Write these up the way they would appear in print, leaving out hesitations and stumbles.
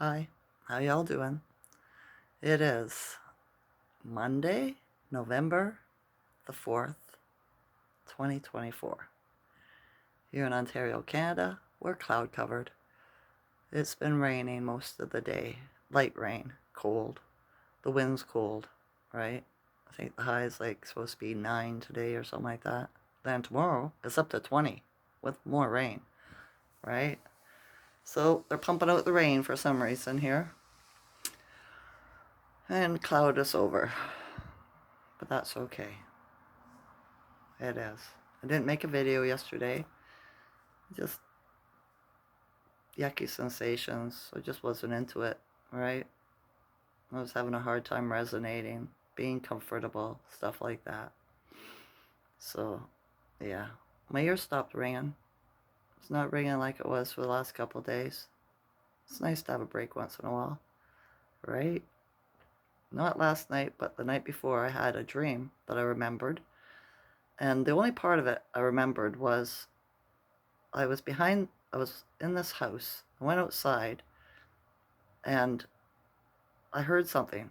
Hi, how y'all doing? It is Monday, November the 4th, 2024. Here in Ontario, Canada, we're cloud covered. It's been raining most of the day. Light rain, cold. The wind's cold, right? I think the high is like supposed to be 9 today or something like that. Then tomorrow it's up to 20 with more rain, right? So they're pumping out the rain for some reason here and cloud us over. But that's okay. It is. I didn't make a video yesterday. Just yucky sensations. I just wasn't into it, right? I was having a hard time resonating, being comfortable, stuff like that. So, yeah. My ear stopped ringing. It's not ringing like it was for the last couple of days. It's nice to have a break once in a while, right? Not last night, but the night before, I had a dream that I remembered. And the only part of it I remembered was I was in this house. I went outside and I heard something.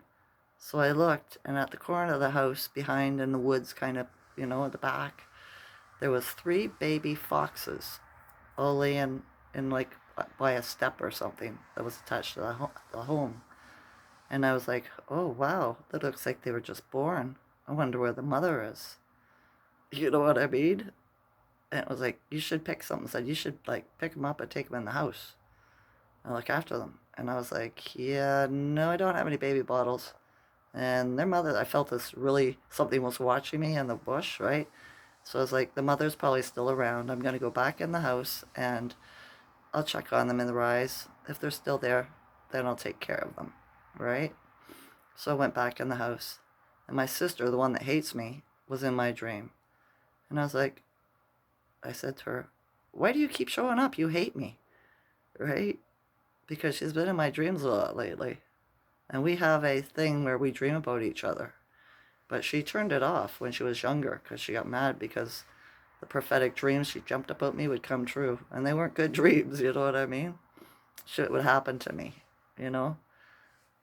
So I looked, and at the corner of the house, behind in the woods, kind of, at the back, there was three baby foxes all laying in like by a step or something that was attached to the home. And I was like, oh wow, that looks like they were just born. I wonder where the mother is. You know what I mean? And it was like, you should pick something. Said you should like pick them up and take them in the house and look after them. And I was like, yeah, no, I don't have any baby bottles. And their mother, I felt this really, something was watching me in the bush, right? So I was like, the mother's probably still around. I'm going to go back in the house and I'll check on them in the rise. If they're still there, then I'll take care of them, right? So I went back in the house. And my sister, the one that hates me, was in my dream. And I said to her, why do you keep showing up? You hate me, right? Because she's been in my dreams a lot lately. And we have a thing where we dream about each other. But she turned it off when she was younger because she got mad because the prophetic dreams she jumped about me would come true. And they weren't good dreams, you know what I mean? Shit would happen to me, you know?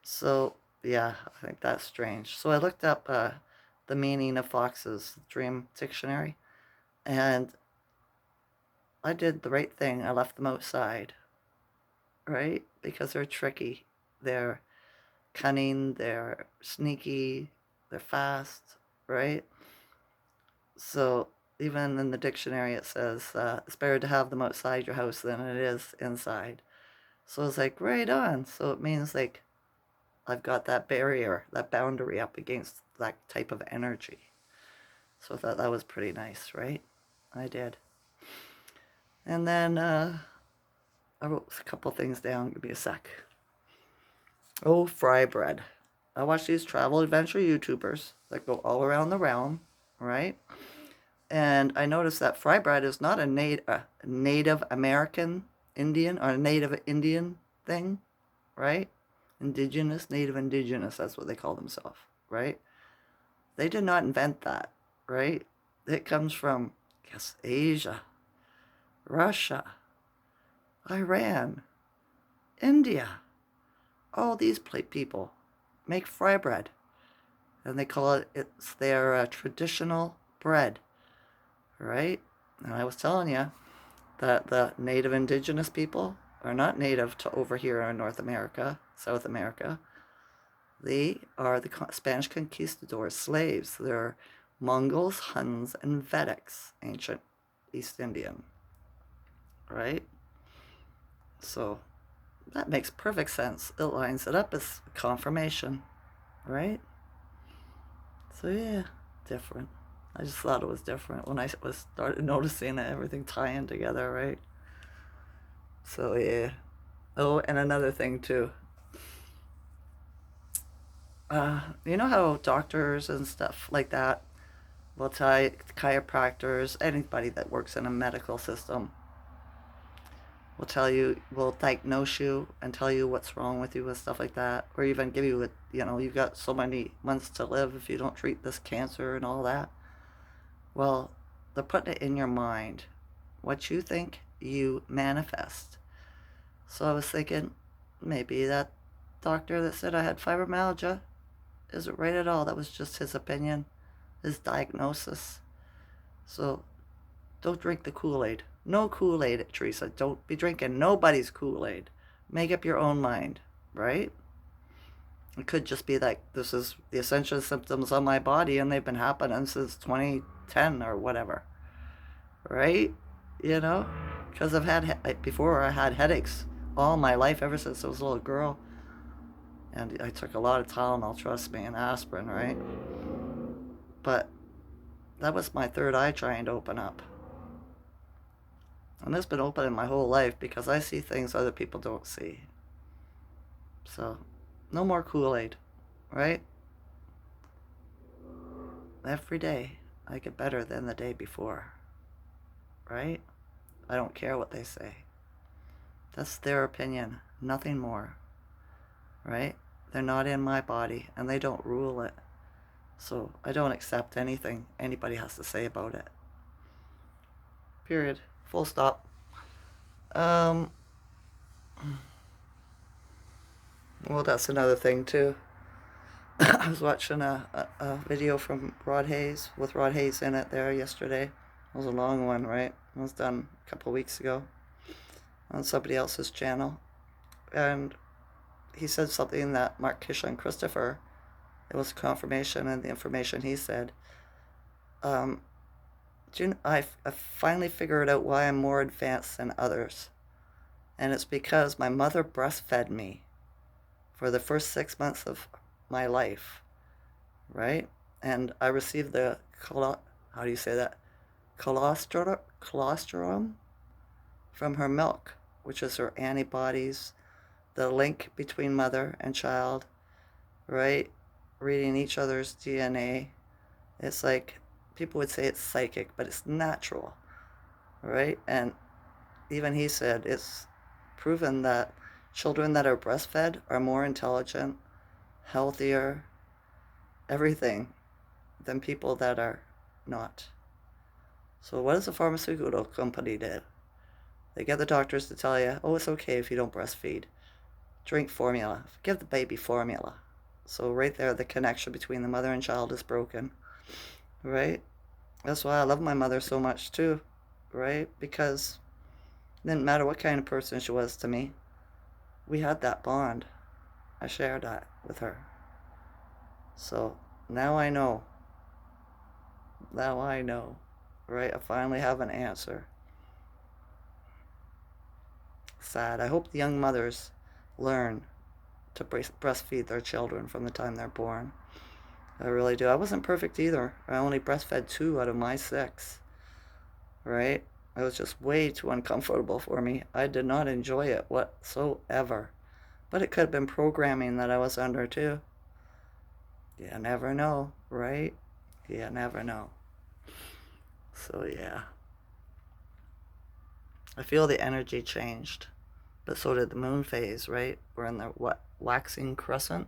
So, yeah, I think that's strange. So I looked up the meaning of foxes, dream dictionary, and I did the right thing. I left them outside, right? Because they're tricky. They're cunning, they're sneaky, they're fast, right? So even in the dictionary it says it's better to have them outside your house than it is inside. So it's like right on. So it means like I've got that barrier, that boundary up against that type of energy. So I thought that was pretty nice, right? I did. And then I wrote a couple things down. Give me a sec. Oh, fry bread. I watch these travel adventure YouTubers that go all around the realm, right? And I noticed that fry bread is not a Native American Indian or a Native Indian thing, right? Native Indigenous, that's what they call themselves, right? They did not invent that, right? It comes from, I guess, Asia, Russia, Iran, India. All these people make fry bread, and they call it's their traditional bread, right? And I was telling you that the native indigenous people are not native to over here in North America, South America. They are the Spanish conquistadors, slaves. They're Mongols, Huns, and Vedics, ancient East Indian, right? So that makes perfect sense. It lines it up as confirmation, right? So yeah, different. I just thought it was different when I started noticing everything tying together, right? So yeah. Oh, and another thing too. You know how doctors and stuff like that will tell chiropractors, anybody that works in a medical system, will diagnose you and tell you what's wrong with you and stuff like that, or even give you you've got so many months to live if you don't treat this cancer and all that. Well, they're putting it in your mind. What you think, you manifest. So I was thinking, maybe that doctor that said I had fibromyalgia isn't right at all. That was just his opinion, his diagnosis. So don't drink the Kool-Aid. No Kool-Aid, Teresa. Don't be drinking nobody's Kool-Aid. Make up your own mind, right? It could just be like, this is the essential symptoms on my body and they've been happening since 2010 or whatever, right? You know? Because before I had headaches all my life ever since I was a little girl. And I took a lot of Tylenol, trust me, and aspirin, right? But that was my third eye trying to open up. And it's been opening my whole life because I see things other people don't see. So, no more Kool-Aid, right? Every day, I get better than the day before, right? I don't care what they say. That's their opinion, nothing more, right? They're not in my body, and they don't rule it. So, I don't accept anything anybody has to say about it. Period. Full stop. Well, that's another thing, too. I was watching a video from Rod Hayes, with Rod Hayes in it there yesterday. It was a long one, right? It was done a couple of weeks ago on somebody else's channel. And he said something that Mark Kish and Christopher, it was confirmation and the information he said. I finally figured out why I'm more advanced than others. And it's because my mother breastfed me for the first 6 months of my life, right? And I received the, how do you say that? Colostrum from her milk, which is her antibodies, the link between mother and child, right? Reading each other's DNA. It's like, people would say it's psychic, but it's natural, right? And even he said it's proven that children that are breastfed are more intelligent, healthier, everything, than people that are not. So what does the pharmaceutical company do? They get the doctors to tell you, oh, it's okay if you don't breastfeed. Drink formula. Give the baby formula. So right there, the connection between the mother and child is broken, right? That's why I love my mother so much too, right? Because it didn't matter what kind of person she was to me. We had that bond. I shared that with her. So now I know. Now I know, right? I finally have an answer. Sad. I hope the young mothers learn to breastfeed their children from the time they're born. I really do. I wasn't perfect either. I only breastfed 2 out of my 6, right? It was just way too uncomfortable for me. I did not enjoy it whatsoever. But it could have been programming that I was under too. You never know, right? You never know. So yeah. I feel the energy changed. But so did the moon phase, right? We're in the waxing crescent,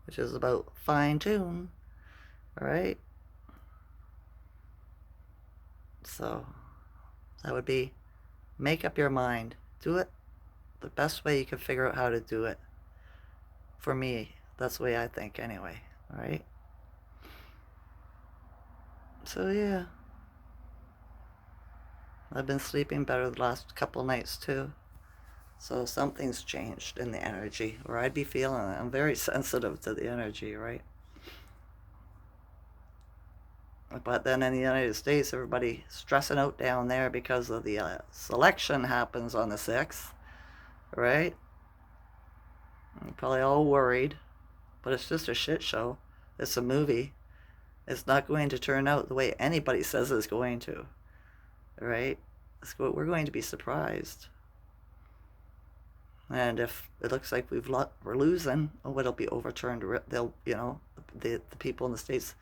which is about fine tune, right? So that would be, make up your mind. Do it the best way you can figure out how to do it. For me, that's the way I think anyway, right? So yeah. I've been sleeping better the last couple nights too. So something's changed in the energy, or I'd be feeling it. I'm very sensitive to the energy, right? But then in the United States, everybody stressing out down there because of the election happens on the 6th, right? You're probably all worried, but it's just a shit show. It's a movie. It's not going to turn out the way anybody says it's going to, right? We're going to be surprised. And if it looks like we're losing, oh, it'll be overturned. They'll, the people in the States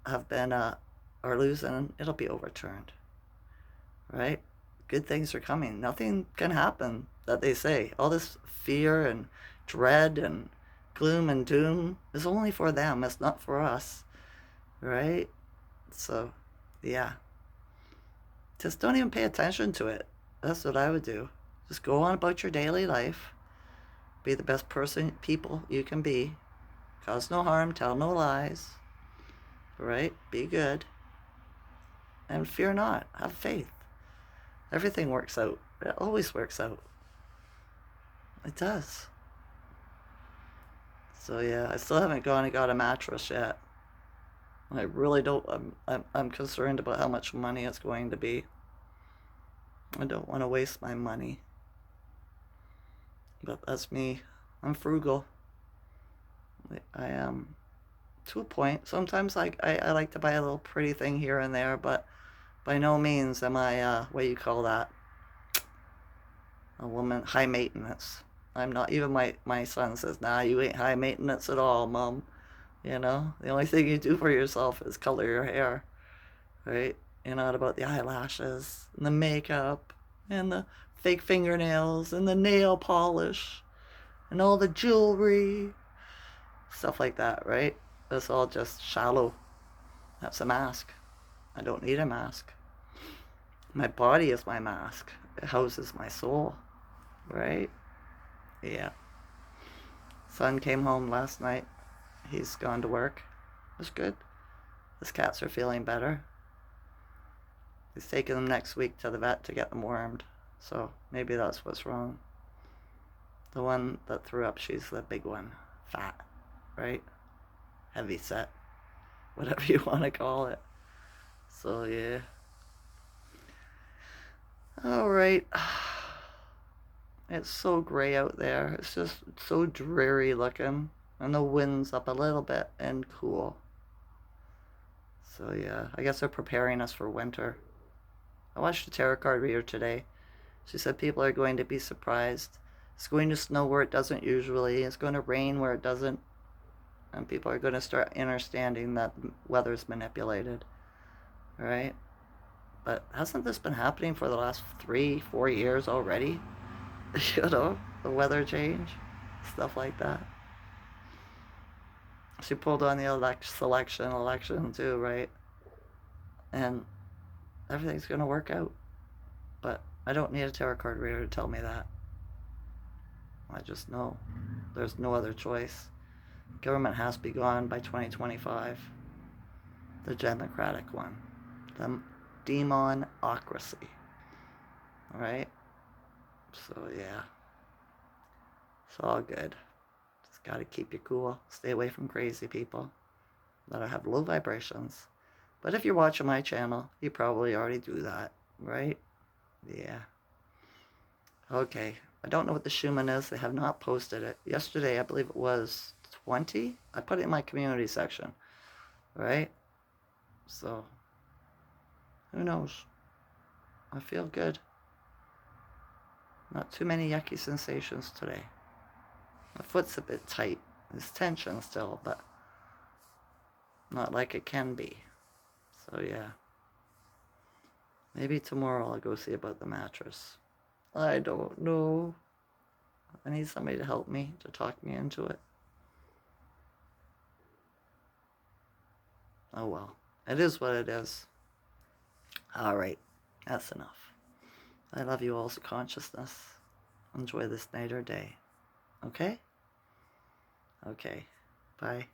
have been, are losing, it'll be overturned, right? Good things are coming. Nothing can happen that they say. All this fear and dread and gloom and doom is only for them. It's not for us, right? So, yeah. Just don't even pay attention to it. That's what I would do. Just go on about your daily life, Be the best people you can be. Cause no harm, tell no lies. Right? Be good. And fear not. Have faith. Everything works out. It always works out. It does. So yeah, I still haven't gone and got a mattress yet. I really don't. I'm concerned about how much money it's going to be. I don't want to waste my money. But that's me. I'm frugal. I am to a point. Sometimes I like to buy a little pretty thing here and there, but by no means am I, what do you call that? A woman, high maintenance. I'm not. Even my son says, nah, you ain't high maintenance at all, Mom. You know, the only thing you do for yourself is color your hair, right? You're not about the eyelashes and the makeup and the fake fingernails and the nail polish and all the jewelry, stuff like that, right? That's all just shallow. That's a mask. I don't need a mask. My body is my mask. It houses my soul, right? Yeah. Son came home last night. He's gone to work. It's good. His cats are feeling better. He's taking them next week to the vet to get them wormed. So maybe that's what's wrong. The one that threw up, she's the big one. Fat, right? Heavy set. Whatever you want to call it. So yeah. Alright. It's so gray out there. It's just so dreary looking. And the wind's up a little bit and cool. So yeah, I guess they're preparing us for winter. I watched a tarot card reader today. She said people are going to be surprised. It's going to snow where it doesn't usually. It's going to rain where it doesn't. And people are going to start understanding that weather's manipulated. Right? But hasn't this been happening for the last 3-4 years already? You know, the weather change, stuff like that. She pulled on the election too, right? And everything's going to work out. But I don't need a tarot card reader to tell me that. I just know there's no other choice. Government has to be gone by 2025. The Democratic one. The demonocracy. Alright? So yeah. It's all good. Just gotta keep you cool. Stay away from crazy people that have low vibrations. But if you're watching my channel, you probably already do that, right? Yeah. Okay. I don't know what the Schumann is. They have not posted it. Yesterday, I believe it was 20. I put it in my community section, right? So, who knows? I feel good. Not too many yucky sensations today. My foot's a bit tight. There's tension still, but not like it can be. So yeah. Maybe tomorrow I'll go see about the mattress. I don't know. I need somebody to help me, to talk me into it. Oh well. It is what it is. Alright. That's enough. I love you all's consciousness. Enjoy this night or day. Okay? Okay. Bye.